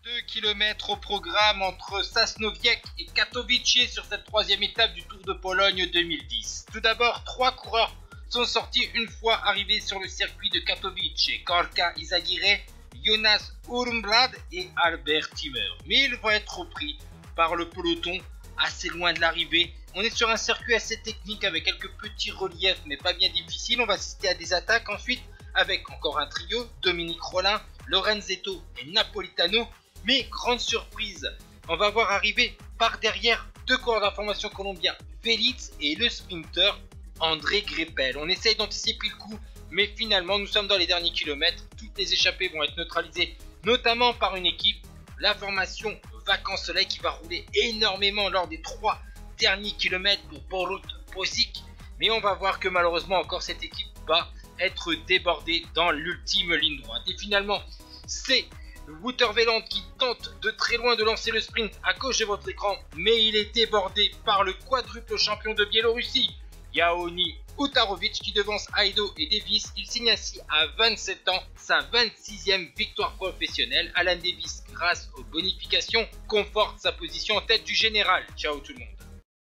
2 km au programme entre Sosnowiec et Katowice sur cette troisième étape du Tour de Pologne 2010. Tout d'abord, 3 coureurs sont sortis une fois arrivés sur le circuit de Katowice: Gorka Izagirre, Jonas Urmblad et Albert Timmer. Mais ils vont être repris par le peloton assez loin de l'arrivée. On est sur un circuit assez technique avec quelques petits reliefs mais pas bien difficiles. On va assister à des attaques ensuite avec encore un trio: Dominique Rollin, Lorenzetto et Napolitano. Mais grande surprise, on va voir arriver par derrière 2 coureurs d'information colombiens, Félix et le sprinter André Greipel. On essaye d'anticiper le coup, mais finalement nous sommes dans les derniers kilomètres. Toutes les échappées vont être neutralisées, notamment par une équipe, la formation Vacances Soleil, qui va rouler énormément lors des 3 derniers kilomètres pour Borut Posic. Mais on va voir que malheureusement encore cette équipe va être débordée dans l'ultime ligne droite. Et finalement, c'est Wouter Weiland qui tente de très loin de lancer le sprint à gauche de votre écran, mais il est débordé par le quadruple champion de Biélorussie, Yaoni Utarovic, qui devance Aido et Davis. Il signe ainsi à 27 ans sa 26e victoire professionnelle. Alan Davis, grâce aux bonifications, conforte sa position en tête du général. Ciao tout le monde.